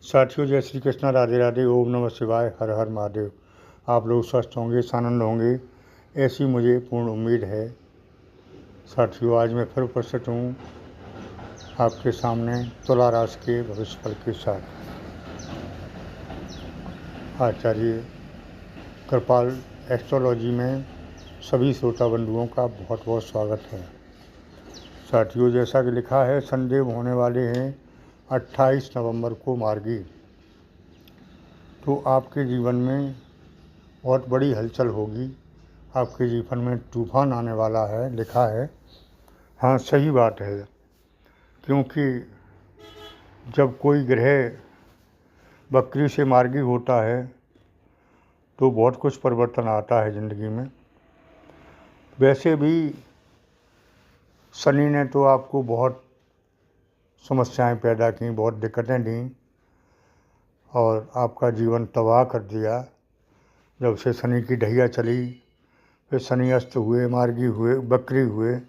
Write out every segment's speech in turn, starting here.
साथियों, जय श्री कृष्णा, राधे राधे, ओम नमः शिवाय, हर हर महादेव। आप लोग स्वस्थ होंगे, आनंद होंगे, ऐसी मुझे पूर्ण उम्मीद है। साथियों, आज मैं फिर उपस्थित हूँ आपके सामने तुला राशि के भविष्य फल के साथ। आचार्य कृपाल एस्ट्रोलॉजी में सभी श्रोता बंधुओं का बहुत बहुत स्वागत है। साथियों, जैसा कि लिखा है, संदेव होने वाले हैं 28 नवंबर को मार्गी। तो आपके जीवन में बहुत बड़ी हलचल होगी, आपके जीवन में तूफान आने वाला है, लिखा है। हाँ, सही बात है, क्योंकि जब कोई ग्रह बकरी से मार्गी होता है तो बहुत कुछ परिवर्तन आता है ज़िंदगी में। वैसे भी शनि ने तो आपको बहुत समस्याएं पैदा की, बहुत दिक्कतें दी और आपका जीवन तबाह कर दिया। जब से शनि की ढैया चली, फिर शनि अस्त हुए, मार्गी हुए, बकरी हुए।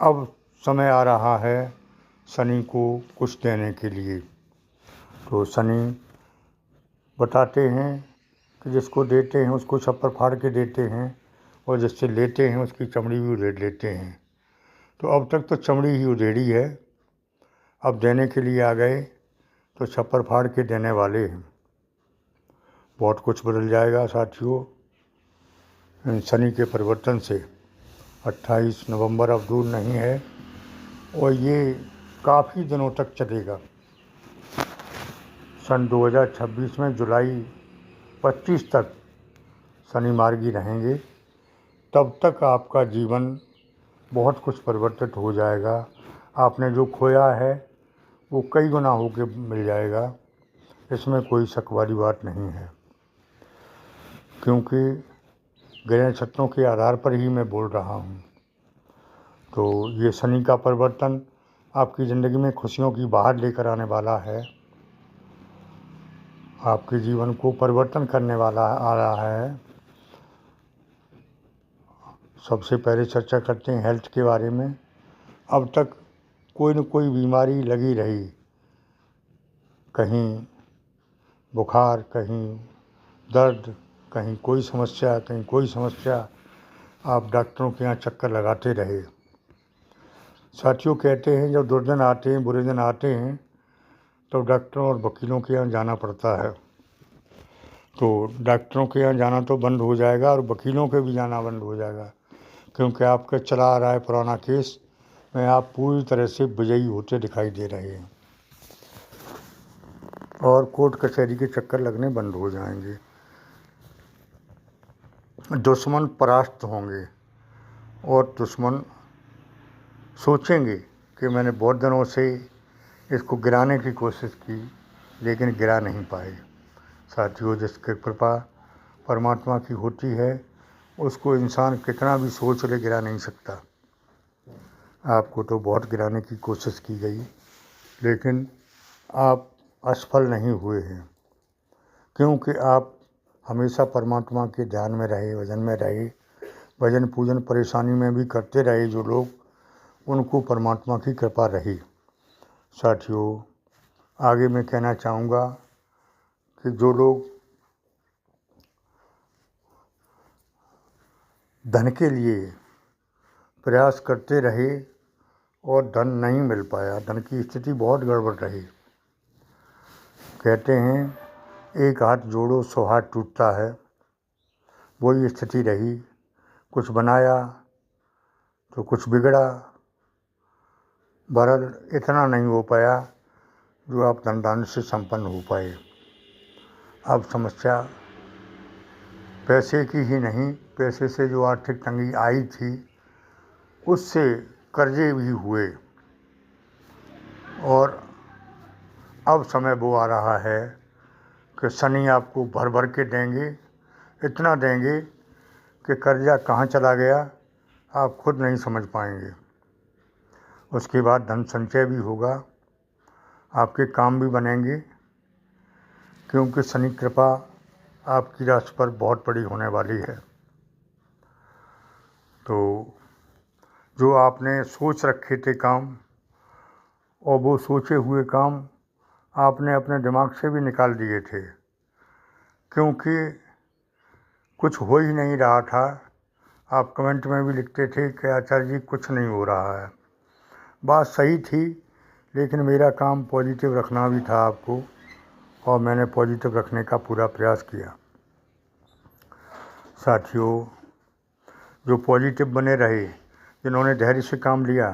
अब समय आ रहा है शनि को कुछ देने के लिए। तो शनि बताते हैं कि जिसको देते हैं उसको छप्पर फाड़ के देते हैं और जिससे लेते हैं उसकी चमड़ी भी उधेड़ लेते हैं। तो अब तक तो चमड़ी ही उधेड़ी है, अब देने के लिए आ गए तो छप्पर फाड़ के देने वाले हैं। बहुत कुछ बदल जाएगा साथियों शनि के परिवर्तन से। 28 नवंबर अब दूर नहीं है और ये काफ़ी दिनों तक चलेगा। सन 2026 में जुलाई 25 तक शनि मार्गी रहेंगे। तब तक आपका जीवन बहुत कुछ परिवर्तित हो जाएगा। आपने जो खोया है वो कई गुना होके मिल जाएगा, इसमें कोई शक वाली बात नहीं है। क्योंकि ग्रह नक्षत्रों के आधार पर ही मैं बोल रहा हूँ। तो ये शनि का परिवर्तन आपकी ज़िंदगी में खुशियों की बहार लेकर आने वाला है, आपके जीवन को परिवर्तन करने वाला आ रहा है। सबसे पहले चर्चा करते हैं हेल्थ के बारे में। अब तक कोई न कोई बीमारी लगी रही, कहीं बुखार, कहीं दर्द, कहीं कोई समस्या, कहीं कोई समस्या। आप डॉक्टरों के यहाँ चक्कर लगाते रहे। साथियों, कहते हैं जब दुर्दिन आते हैं, बुरे दिन आते हैं, तो डॉक्टरों और वकीलों के यहाँ जाना पड़ता है। तो डॉक्टरों के यहाँ जाना तो बंद हो जाएगा और वकीलों के भी जाना बंद हो जाएगा, क्योंकि आपका चला आ रहा है पुराना केस में आप पूरी तरह से विजयी होते दिखाई दे रहे हैं और कोर्ट कचहरी के चक्कर लगने बंद हो जाएंगे। दुश्मन परास्त होंगे और दुश्मन सोचेंगे कि मैंने बहुत दिनों से इसको गिराने की कोशिश की लेकिन गिरा नहीं पाए। साथियों, जिसकी कृपा परमात्मा की होती है उसको इंसान कितना भी सोच ले गिरा नहीं सकता। आपको तो बहुत गिराने की कोशिश की गई लेकिन आप असफल नहीं हुए हैं, क्योंकि आप हमेशा परमात्मा के ध्यान में रहे, भजन में रहे। भजन पूजन परेशानी में भी करते रहे जो लोग, उनको परमात्मा की कृपा रही। साथियों, आगे मैं कहना चाहूँगा कि जो लोग धन के लिए प्रयास करते रहे और धन नहीं मिल पाया, धन की स्थिति बहुत गड़बड़ रही। कहते हैं एक हाथ जोड़ो 100 हाथ टूटता है, वही स्थिति रही। कुछ बनाया तो कुछ बिगड़ा, बहरहाल इतना नहीं हो पाया जो आप धन दान से संपन्न हो पाए। अब समस्या पैसे की ही नहीं, पैसे से जो आर्थिक तंगी आई थी उससे कर्जे भी हुए और अब समय वो आ रहा है कि शनि आपको भर भर के देंगे, इतना देंगे कि कर्जा कहाँ चला गया आप खुद नहीं समझ पाएंगे। उसके बाद धन संचय भी होगा, आपके काम भी बनेंगे, क्योंकि शनि कृपा आपकी राशि पर बहुत बड़ी होने वाली है। तो जो आपने सोच रखे थे काम और वो सोचे हुए काम आपने अपने दिमाग से भी निकाल दिए थे, क्योंकि कुछ हो ही नहीं रहा था। आप कमेंट में भी लिखते थे कि आचार्य जी कुछ नहीं हो रहा है। बात सही थी, लेकिन मेरा काम पॉजिटिव रखना भी था आपको, और मैंने पॉजिटिव रखने का पूरा प्रयास किया। साथियों, जो पॉजिटिव बने रहे, जिन्होंने धैर्य से काम लिया,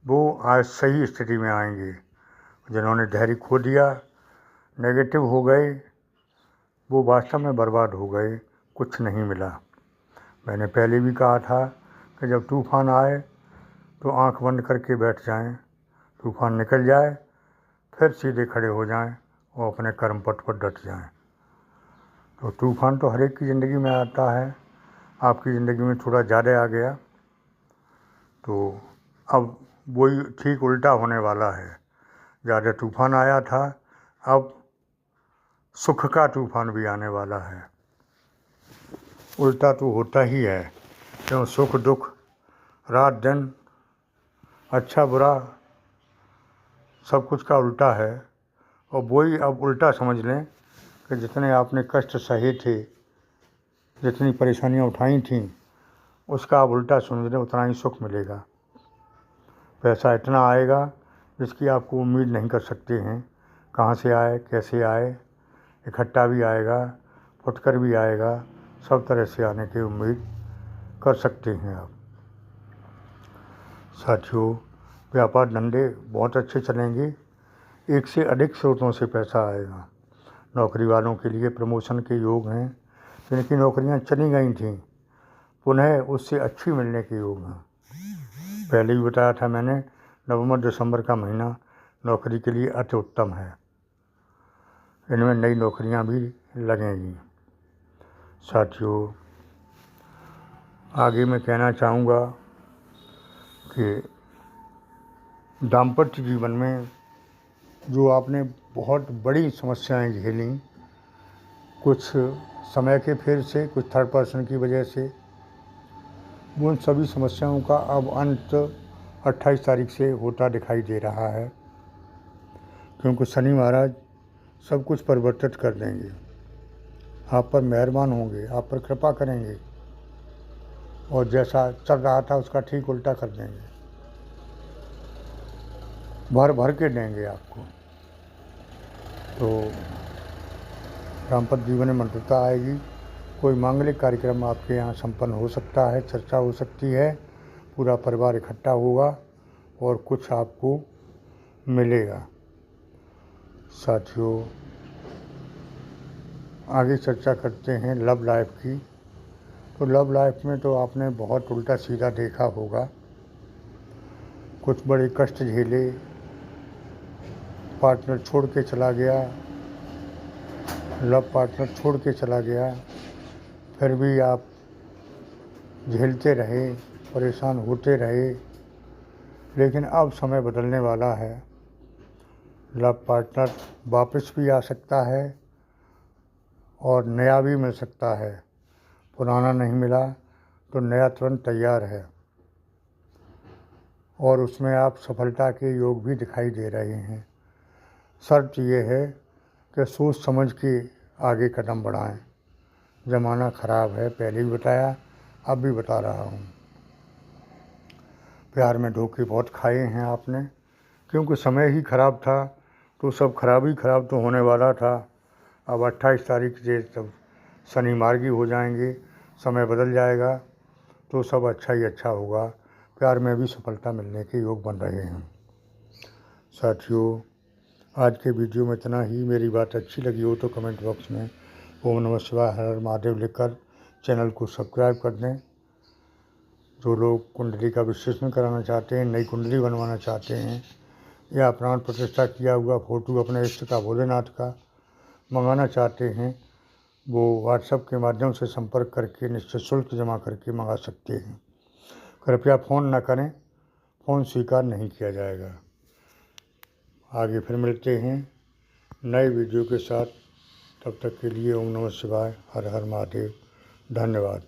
वो आज सही स्थिति में आएंगे। जिन्होंने धैर्य खो दिया, नेगेटिव हो गए, वो वास्तव में बर्बाद हो गए, कुछ नहीं मिला। मैंने पहले भी कहा था कि जब तूफ़ान आए तो आंख बंद करके बैठ जाएं, तूफ़ान निकल जाए फिर सीधे खड़े हो जाएं और अपने कर्म पथ पर डट जाएं। तो तूफ़ान तो हर एक की ज़िंदगी में आता है, आपकी ज़िंदगी में थोड़ा ज़्यादा आ गया, तो अब वही ठीक उल्टा होने वाला है। ज़्यादा तूफ़ान आया था, अब सुख का तूफ़ान भी आने वाला है। उल्टा तो होता ही है, क्यों सुख दुख, रात दिन, अच्छा बुरा, सब कुछ का उल्टा है। और वही अब उल्टा समझ लें कि जितने आपने कष्ट सहे थे, जितनी परेशानियां उठाई थीं, उसका अब उल्टा समझ लें, उतना ही सुख मिलेगा। पैसा इतना आएगा जिसकी आपको उम्मीद नहीं कर सकते हैं, कहाँ से आए, कैसे आए, इकट्ठा भी आएगा, फुटकर भी आएगा, सब तरह से आने की उम्मीद कर सकते हैं आप। साथियों, व्यापार धंधे बहुत अच्छे चलेंगे, एक से अधिक स्रोतों से पैसा आएगा। नौकरी वालों के लिए प्रमोशन के योग हैं, जिनकी नौकरियां चली गई थीं, पुनः उससे अच्छी मिलने के योग हैं। पहले भी बताया था मैंने, नवंबर दिसंबर का महीना नौकरी के लिए अति उत्तम है। इनमें नई नौकरियां भी लगेंगी। साथियों, आगे मैं कहना चाहूँगा कि दाम्पत्य जीवन में जो आपने बहुत बड़ी समस्याएं झेली, कुछ समय के फेर से, कुछ थर्ड पर्सन की वजह से, उन सभी समस्याओं का अब अंत 28 तारीख से होता दिखाई दे रहा है, क्योंकि शनि महाराज सब कुछ परिवर्तित कर देंगे, आप पर मेहरबान होंगे, आप पर कृपा करेंगे, और जैसा चल रहा था उसका ठीक उल्टा कर देंगे, भर भर के देंगे आपको। तो दाम्पत्य जीवन में मधुरता आएगी। कोई मांगलिक कार्यक्रम आपके यहाँ संपन्न हो सकता है, चर्चा हो सकती है, पूरा परिवार इकट्ठा होगा और कुछ आपको मिलेगा। साथियों, आगे चर्चा करते हैं लव लाइफ की। तो लव लाइफ में तो आपने बहुत उल्टा सीधा देखा होगा, कुछ बड़े कष्ट झेले, पार्टनर छोड़ के चला गया, लव पार्टनर छोड़ के चला गया, फिर भी आप झेलते रहे, परेशान होते रहे, लेकिन अब समय बदलने वाला है। लव पार्टनर वापस भी आ सकता है और नया भी मिल सकता है। पुराना नहीं मिला तो नया तुरंत तैयार है, और उसमें आप सफलता के योग भी दिखाई दे रहे हैं। शर्त ये है कि सोच समझ के आगे कदम बढ़ाएं। ज़माना ख़राब है, पहले भी बताया, अब भी बता रहा हूँ। प्यार में धोखे बहुत खाए हैं आपने, क्योंकि समय ही ख़राब था, तो सब खराब ही खराब तो होने वाला था। अब 28 तारीख से जब शनि मार्गी हो जाएंगे, समय बदल जाएगा, तो सब अच्छा ही अच्छा होगा। प्यार में भी सफलता मिलने के योग बन रहे हैं। साथियों, आज के वीडियो में इतना ही। मेरी बात अच्छी लगी हो तो कमेंट बॉक्स में ओम नमः शिवाय हर हर महादेव लिखकर चैनल को सब्सक्राइब कर दें। जो लोग कुंडली का विश्लेषण कराना चाहते हैं, नई कुंडली बनवाना चाहते हैं, या प्राण प्रतिष्ठा किया हुआ फोटो अपने इष्ट का भोलेनाथ का मंगाना चाहते हैं, वो व्हाट्सएप के माध्यम से संपर्क करके निश्चित शुल्क जमा करके मंगा सकते हैं। कृपया फ़ोन न करें, फ़ोन स्वीकार नहीं किया जाएगा। आगे फिर मिलते हैं नए वीडियो के साथ। तब तक के लिए ओम नमः शिवाय हर हर महादेव। धन्यवाद।